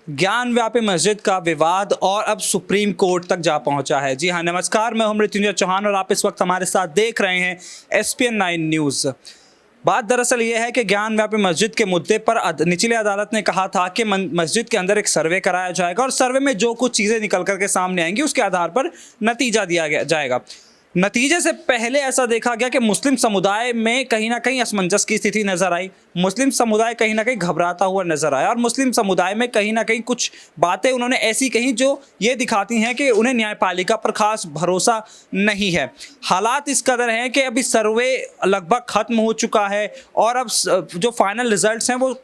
ज्ञान व्यापी मस्जिद का विवाद और अब सुप्रीम कोर्ट तक जा पहुंचा है। जी हाँ, नमस्कार, मैं हूं मृत्युंजय चौहान और आप इस वक्त हमारे साथ देख रहे हैं SPN 9 न्यूज़। बात दरअसल ये है कि ज्ञान व्यापी मस्जिद के मुद्दे पर निचली अदालत ने कहा था कि मस्जिद के अंदर एक सर्वे कराया जाएगा और सर्वे में जो कुछ चीज़ें निकल करके सामने आएंगी उसके आधार पर नतीजा दिया जाएगा। नतीजे से पहले ऐसा देखा गया कि मुस्लिम समुदाय में कहीं ना कहीं असमंजस की स्थिति नजर आई। मुस्लिम समुदाय कहीं ना कहीं घबराता हुआ नजर आया और मुस्लिम समुदाय में कहीं ना कहीं कुछ बातें उन्होंने ऐसी कही जो ये दिखाती हैं कि उन्हें न्यायपालिका पर खास भरोसा नहीं है। हालात इस कदर हैं कि अभी सर्वे लगभग खत्म हो चुका है और अब जो फाइनल रिजल्ट्स हैं वो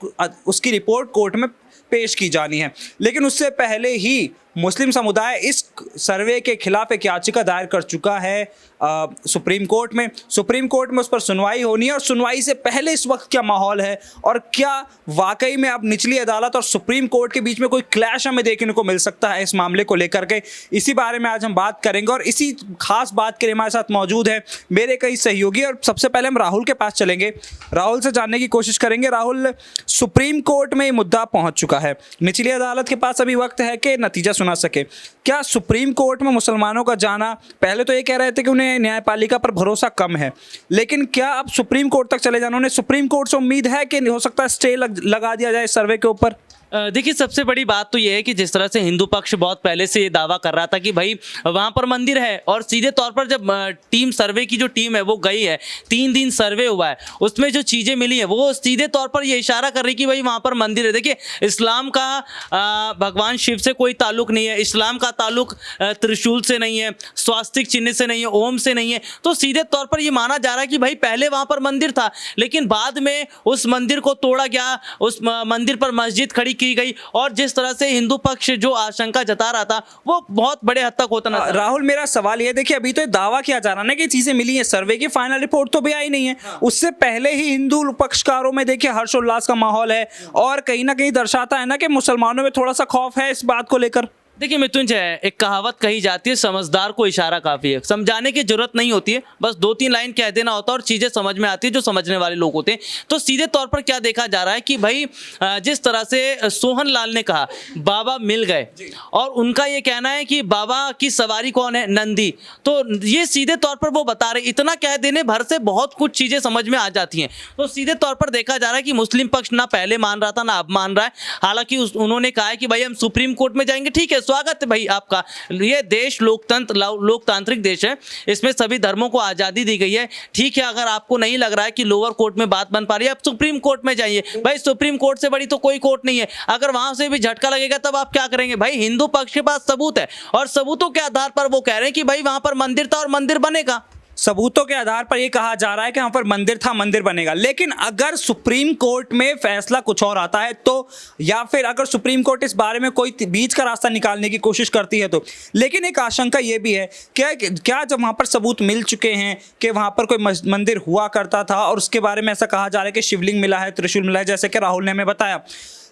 उसकी रिपोर्ट कोर्ट में पेश की जानी है। लेकिन उससे पहले ही मुस्लिम समुदाय इस सर्वे के खिलाफ एक याचिका दायर कर चुका है सुप्रीम कोर्ट में। सुप्रीम कोर्ट में उस पर सुनवाई होनी है और सुनवाई से पहले इस वक्त क्या माहौल है और क्या वाकई में अब निचली अदालत और सुप्रीम कोर्ट के बीच में कोई क्लैश हमें देखने को मिल सकता है इस मामले को लेकर के, इसी बारे में आज हम बात करेंगे। और इसी खास बात के लिए हमारे साथ मौजूद है मेरे कई सहयोगी और सबसे पहले हम राहुल के पास चलेंगे, राहुल से जानने की कोशिश करेंगे। राहुल, सुप्रीम कोर्ट में ये मुद्दा पहुंच चुका है, निचली अदालत के पास अभी वक्त है कि नतीजा सुना सके। क्या सुप्रीम कोर्ट में मुसलमानों का जाना, पहले तो ये कह रहे थे कि उन्हें न्यायपालिका पर भरोसा कम है, लेकिन क्या अब सुप्रीम कोर्ट तक चले जाना, उन्हें सुप्रीम कोर्ट से उम्मीद है कि हो सकता है स्टे लगा दिया जाए सर्वे के ऊपर? देखिए, सबसे बड़ी बात तो ये है कि जिस तरह से हिंदू पक्ष बहुत पहले से ये दावा कर रहा था कि भाई वहाँ पर मंदिर है, और सीधे तौर पर जब टीम सर्वे की जो टीम है वो गई है, 3 दिन सर्वे हुआ है, उसमें जो चीज़ें मिली हैं वो सीधे तौर पर ये इशारा कर रही कि भाई वहाँ पर मंदिर है। देखिए, इस्लाम का भगवान शिव से कोई ताल्लुक नहीं है, इस्लाम का ताल्लुक त्रिशूल से नहीं है, स्वास्तिक चिन्ह से नहीं है, ओम से नहीं है। तो सीधे तौर पर ये माना जा रहा है कि भाई पहले वहाँ पर मंदिर था, लेकिन बाद में उस मंदिर को तोड़ा गया, उस मंदिर पर मस्जिद खड़ी की गई, और जिस तरह से हिंदू पक्ष जो आशंका जता रहा था वो बहुत बड़े हद तक होता नजर। राहुल, मेरा सवाल ये, देखिए अभी तो दावा किया जा रहा है ना कि चीजें मिली हैं, सर्वे की फाइनल रिपोर्ट तो भी आई नहीं है। उससे पहले ही हिंदू पक्षकारों में देखिए हर्षोल्लास का माहौल है और कहीं ना कहीं दर्शाता है ना कि मुसलमानों में थोड़ा सा खौफ है इस बात को लेकर। देखिए मृत्युंजय, एक कहावत कही जाती है, समझदार को इशारा काफ़ी है, समझाने की जरूरत नहीं होती है, बस 2-3 लाइन कह देना होता है और चीज़ें समझ में आती है जो समझने वाले लोग होते हैं। तो सीधे तौर पर क्या देखा जा रहा है कि भाई जिस तरह से सोहन लाल ने कहा बाबा मिल गए, और उनका ये कहना है कि बाबा की सवारी कौन है, नंदी, तो ये सीधे तौर पर वो बता रहे, इतना कह देने भर से बहुत कुछ चीज़ें समझ में आ जाती हैं। तो सीधे तौर पर देखा जा रहा है कि मुस्लिम पक्ष ना पहले मान रहा था ना अब मान रहा है। हालांकि उन्होंने कहा है कि भाई हम सुप्रीम कोर्ट में जाएंगे। ठीक है, स्वागत है भाई आपका, ये देश लोकतांत्रिक देश है, इसमें सभी धर्मों को आज़ादी दी गई है। ठीक है, अगर आपको नहीं लग रहा है कि लोअर कोर्ट में बात बन पा रही है, आप सुप्रीम कोर्ट में जाइए। भाई सुप्रीम कोर्ट से बड़ी तो कोई कोर्ट नहीं है। अगर वहां से भी झटका लगेगा तब आप क्या करेंगे? भाई हिंदू पक्ष के पास सबूत है, और सबूतों के आधार पर वो कह रहे हैं कि भाई वहां पर मंदिर था और मंदिर बनेगा। सबूतों के आधार पर यह कहा जा रहा है कि वहां पर मंदिर था, मंदिर बनेगा। लेकिन अगर सुप्रीम कोर्ट में फैसला कुछ और आता है तो, या फिर अगर सुप्रीम कोर्ट इस बारे में कोई बीच का रास्ता निकालने की कोशिश करती है तो, लेकिन एक आशंका यह भी है क्या जब वहां पर सबूत मिल चुके हैं कि वहां पर कोई मंदिर हुआ करता था और उसके बारे में ऐसा कहा जा रहा है कि शिवलिंग मिला है, त्रिशूल मिला है, जैसे कि राहुल ने हमें बताया,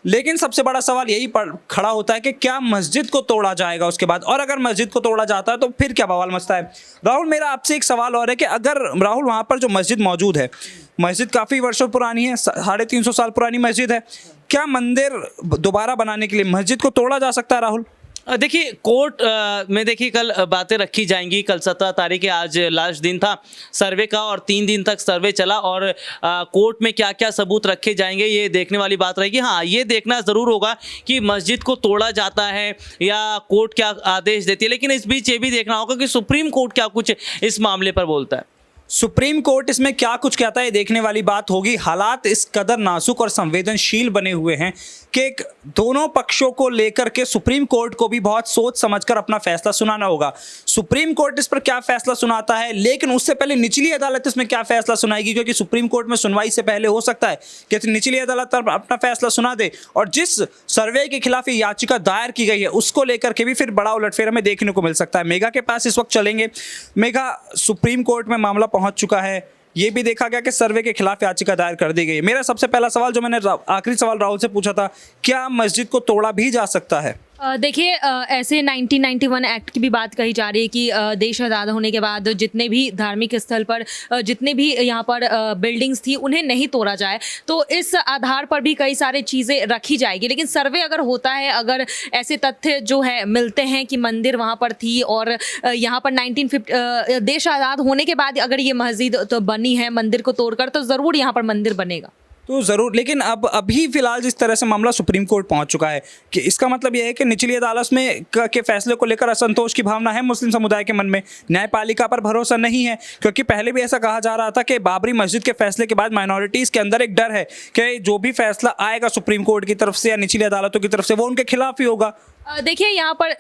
लेकिन सबसे बड़ा सवाल यही खड़ा होता है कि क्या मस्जिद को तोड़ा जाएगा उसके बाद, और अगर मस्जिद को तोड़ा जाता है तो फिर क्या बवाल मचता है। राहुल, मेरा आपसे एक सवाल और है कि अगर राहुल वहाँ पर जो मस्जिद मौजूद है, मस्जिद काफ़ी वर्षों पुरानी है, 350 साल पुरानी मस्जिद है, क्या मंदिर दोबारा बनाने के लिए मस्जिद को तोड़ा जा सकता है राहुल? देखिए, कोर्ट में देखिए कल बातें रखी जाएंगी। कल 17 तारीख है, आज लास्ट दिन था सर्वे का, और 3 दिन तक सर्वे चला, और कोर्ट में क्या क्या सबूत रखे जाएंगे ये देखने वाली बात रहेगी। हाँ, ये देखना ज़रूर होगा कि मस्जिद को तोड़ा जाता है या कोर्ट क्या आदेश देती है, लेकिन इस बीच ये भी देखना होगा कि सुप्रीम कोर्ट क्या कुछ इस मामले पर बोलता है। सुप्रीम कोर्ट इसमें क्या कुछ कहता है, देखने वाली बात होगी। हालात इस कदर नाजुक और संवेदनशील बने हुए हैं कि दोनों पक्षों को लेकर के सुप्रीम कोर्ट को भी बहुत सोच समझकर अपना फैसला सुनाना होगा। सुप्रीम कोर्ट इस पर क्या फैसला सुनाता है, लेकिन उससे पहले निचली अदालत इसमें क्या फैसला सुनाएगी, क्योंकि सुप्रीम कोर्ट में सुनवाई से पहले हो सकता है कि निचली अदालत अपना फैसला सुना दे, और जिस सर्वे के खिलाफ ये याचिका दायर की गई है उसको लेकर के भी फिर बड़ा उलटफेर हमें देखने को मिल सकता है। मेघा के पास इस वक्त चलेंगे। मेघा, सुप्रीम कोर्ट में मामला पहुंच चुका है, ये भी देखा गया कि सर्वे के खिलाफ याचिका दायर कर दी गई है। मेरा सबसे पहला सवाल जो मैंने आखिरी सवाल राहुल से पूछा था, क्या मस्जिद को तोड़ा भी जा सकता है? देखिए, ऐसे 1991 एक्ट की भी बात कही जा रही है कि देश आज़ाद होने के बाद जितने भी धार्मिक स्थल पर जितने भी यहाँ पर बिल्डिंग्स थी उन्हें नहीं तोड़ा जाए, तो इस आधार पर भी कई सारी चीज़ें रखी जाएगी। लेकिन सर्वे अगर होता है, अगर ऐसे तथ्य जो है मिलते हैं कि मंदिर वहाँ पर थी और यहाँ पर 1950 देश आज़ाद होने के बाद अगर ये मस्जिद तो बनी है मंदिर को तोड़कर, तो ज़रूर यहाँ पर मंदिर बनेगा। तो ज़रूर, लेकिन अब अभी फिलहाल जिस तरह से मामला सुप्रीम कोर्ट पहुंच चुका है कि इसका मतलब यह है कि निचली अदालत में के फैसले को लेकर असंतोष की भावना है मुस्लिम समुदाय के मन में, न्यायपालिका पर भरोसा नहीं है। क्योंकि पहले भी ऐसा कहा जा रहा था कि बाबरी मस्जिद के फैसले के बाद माइनॉरिटीज़ के अंदर एक डर है कि जो भी फैसला आएगा सुप्रीम कोर्ट की तरफ से या निचली अदालतों की तरफ से वो उनके खिलाफ ही होगा। देखिए, यहाँ पर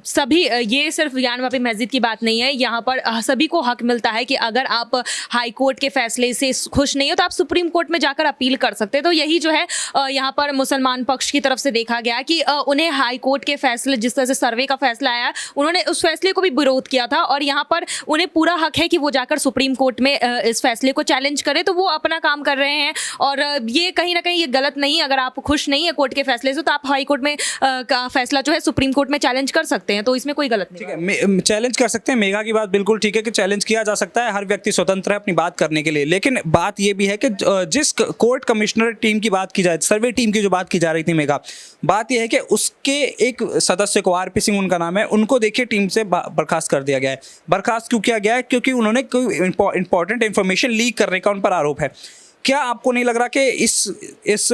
सभी ये सिर्फ ज्ञानवापी मस्जिद की बात नहीं है, यहाँ पर सभी को हक मिलता है कि अगर आप हाई कोर्ट के फैसले से खुश नहीं हो तो आप सुप्रीम कोर्ट में जाकर अपील कर सकते हैं। तो यही जो है यहाँ पर मुसलमान पक्ष की तरफ से देखा गया कि उन्हें हाई कोर्ट के फैसले, जिस तरह से सर्वे का फैसला आया, उन्होंने उस फैसले को भी विरोध किया था और यहाँ पर उन्हें पूरा हक है कि वो जाकर सुप्रीम कोर्ट में इस फैसले को चैलेंज करें। तो वो अपना काम कर रहे हैं और ये कहीं ना कहीं ये गलत नहीं है। अगर आप खुश नहीं है कोर्ट के फैसले से तो आप हाई कोर्ट में का फैसला जो है सुप्रीम कोर्ट में चैलेंज कर सकते हैं, तो इसमें कोई गलत नहीं है। ठीक है, चैलेंज कर सकते हैं। मेघा की बात बिल्कुल ठीक है कि चैलेंज किया जा सकता है, हर व्यक्ति स्वतंत्र है अपनी बात करने के लिए। लेकिन बात यह भी है कि जिस कोर्ट कमिश्नर टीम की बात की जाए, सर्वे टीम की जो बात की जा रही थी मेघा, बात यह है कि उसके एक सदस्य को, आरपी सिंह उनका नाम है, उनको देखिए टीम से बर्खास्त कर दिया गया है। बर्खास्त क्यों किया गया है? क्योंकि उन्होंने कोई इंपॉर्टेंट इंफॉर्मेशन लीक करने का उन पर आरोप है। क्या आपको नहीं लग रहा कि इस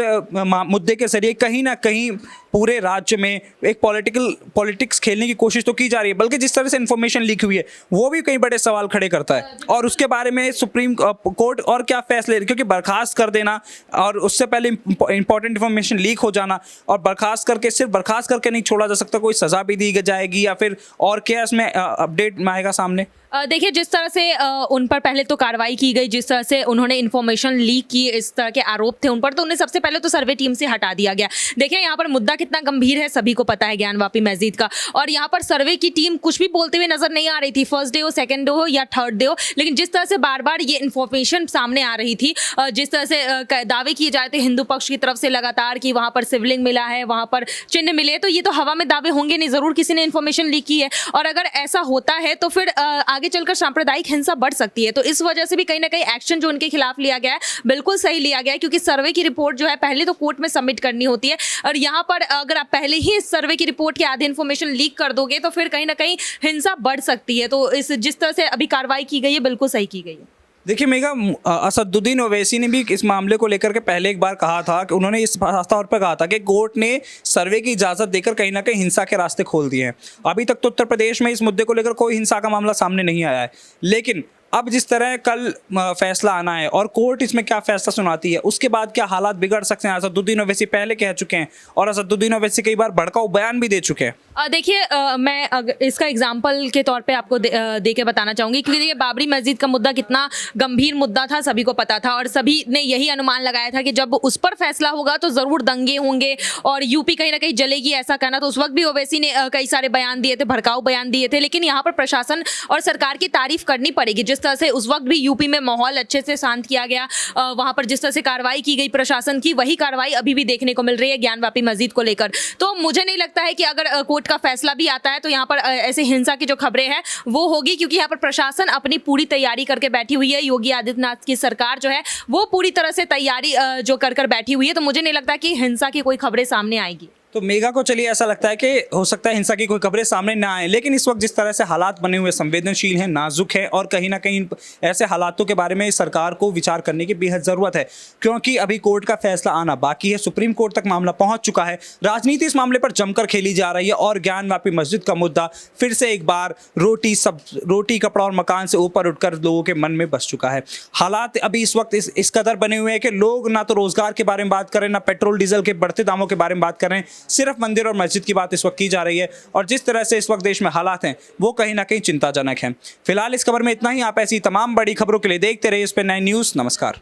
मुद्दे के जरिए कहीं ना कहीं पूरे राज्य में एक पॉलिटिक्स खेलने की कोशिश तो की जा रही है, बल्कि जिस तरह से इन्फॉर्मेशन लीक हुई है वो भी कई बड़े सवाल खड़े करता है और उसके बारे में सुप्रीम कोर्ट और क्या फैसले, क्योंकि बर्खास्त कर देना और उससे पहले इंपॉर्टेंट इन्फॉर्मेशन लीक हो जाना और बर्खास्त करके सिर्फ बर्खास्त करके नहीं छोड़ा जा सकता, कोई सज़ा भी दी जाएगी या फिर और क्या इसमें अपडेट में आएगा सामने? देखिए, जिस तरह से उन पर पहले तो कार्रवाई की गई, जिस तरह से उन्होंने इन्फॉर्मेशन लीक की, इस तरह के आरोप थे उन पर, तो उन्हें सबसे पहले तो सर्वे टीम से हटा दिया गया। देखिए, यहाँ पर मुद्दा कितना गंभीर है सभी को पता है ज्ञानवापी मस्जिद का, और यहाँ पर सर्वे की टीम कुछ भी बोलते हुए नजर नहीं आ रही थी, फर्स्ट डे हो, सेकंड डे हो या थर्ड डे हो। लेकिन जिस तरह से बार बार ये इन्फॉर्मेशन सामने आ रही थी, जिस तरह से दावे किए जा रहे थे हिंदू पक्ष की तरफ से लगातार कि वहाँ पर शिवलिंग मिला है, वहाँ पर चिन्ह मिले, तो ये तो हवा में दावे होंगे नहीं, जरूर किसी ने इन्फॉर्मेशन लीक की है। और अगर ऐसा होता है तो फिर आगे चलकर सांप्रदायिक हिंसा बढ़ सकती है। तो इस वजह से भी कहीं ना कहीं एक्शन जो उनके खिलाफ लिया गया है बिल्कुल सही लिया गया है, क्योंकि सर्वे की रिपोर्ट जो है पहले तो कोर्ट में सबमिट करनी होती है, और यहाँ पर अगर आप पहले ही इस सर्वे की रिपोर्ट के आधे इन्फॉर्मेशन लीक कर दोगे तो फिर कहीं ना कहीं हिंसा बढ़ सकती है। तो इस जिस तरह से अभी कार्रवाई की गई है बिल्कुल सही की गई है। देखिए मेघा, असदुद्दीन ओवैसी ने भी इस मामले को लेकर के पहले एक बार कहा था कि उन्होंने इस तौर पर कहा था कि कोर्ट ने सर्वे की इजाज़त देकर कहीं ना कहीं हिंसा के रास्ते खोल दिए हैं। अभी तक तो उत्तर प्रदेश में इस मुद्दे को लेकर कोई हिंसा का मामला सामने नहीं आया है, लेकिन अब जिस तरह कल फैसला आना है और कोर्ट इसमें क्या फैसला सुनाती है, उसके बाद क्या हालात बिगड़ सकते हैं। असदुद्दीन ओवैसी पहले कह चुके हैं और असदुद्दीन ओवैसी कई बार भड़काऊ बयान भी दे चुके हैं। देखिए, मैं इसका एग्जाम्पल के तौर पे आपको दे के बताना चाहूँगी, क्योंकि देखिए बाबरी मस्जिद का मुद्दा कितना गंभीर मुद्दा था सभी को पता था, और सभी ने यही अनुमान लगाया था कि जब उस पर फैसला होगा तो ज़रूर दंगे होंगे और यूपी कहीं ना कहीं जलेगी, ऐसा कहना। तो उस वक्त भी ओवैसी ने कई सारे बयान दिए थे, भड़काऊ बयान दिए थे। लेकिन यहाँ पर प्रशासन और सरकार की तारीफ करनी पड़ेगी, जिस तरह से उस वक्त भी यूपी में माहौल अच्छे से शांत किया गया, वहां पर जिस तरह से कार्रवाई की गई प्रशासन की, वही कार्रवाई अभी भी देखने को मिल रही है ज्ञानवापी मस्जिद को लेकर। तो मुझे नहीं लगता है कि अगर कोर्ट का फैसला भी आता है तो यहाँ पर ऐसे हिंसा की जो खबरें हैं वो होगी, क्योंकि यहाँ पर प्रशासन अपनी पूरी तैयारी करके बैठी हुई है। योगी आदित्यनाथ की सरकार जो है वो पूरी तरह से तैयारी जो कर बैठी हुई है। तो मुझे नहीं लगता कि हिंसा की कोई खबरें सामने आएगी। तो मेघा को चलिए ऐसा लगता है कि हो सकता है हिंसा की कोई खबरें सामने ना आए, लेकिन इस वक्त जिस तरह से हालात बने हुए संवेदनशील हैं, नाजुक है, और कहीं ना कहीं ऐसे हालातों के बारे में सरकार को विचार करने की बेहद ज़रूरत है, क्योंकि अभी कोर्ट का फैसला आना बाकी है। सुप्रीम कोर्ट तक मामला पहुंच चुका है, राजनीति इस मामले पर जमकर खेली जा रही है और ज्ञानवापी मस्जिद का मुद्दा फिर से एक बार रोटी कपड़ा और मकान से ऊपर उठकर लोगों के मन में बस चुका है। हालात अभी इस वक्त इस कदर बने हुए हैं कि लोग ना तो रोजगार के बारे में बात करें, ना पेट्रोल डीजल के बढ़ते दामों के बारे में बात करें, सिर्फ मंदिर और मस्जिद की बात इस वक्त की जा रही है। और जिस तरह से इस वक्त देश में हालात हैं वो कहीं ना कहीं चिंताजनक हैं। फिलहाल इस खबर में इतना ही। आप ऐसी तमाम बड़ी खबरों के लिए देखते रहिए SPN9 न्यूज़। नमस्कार।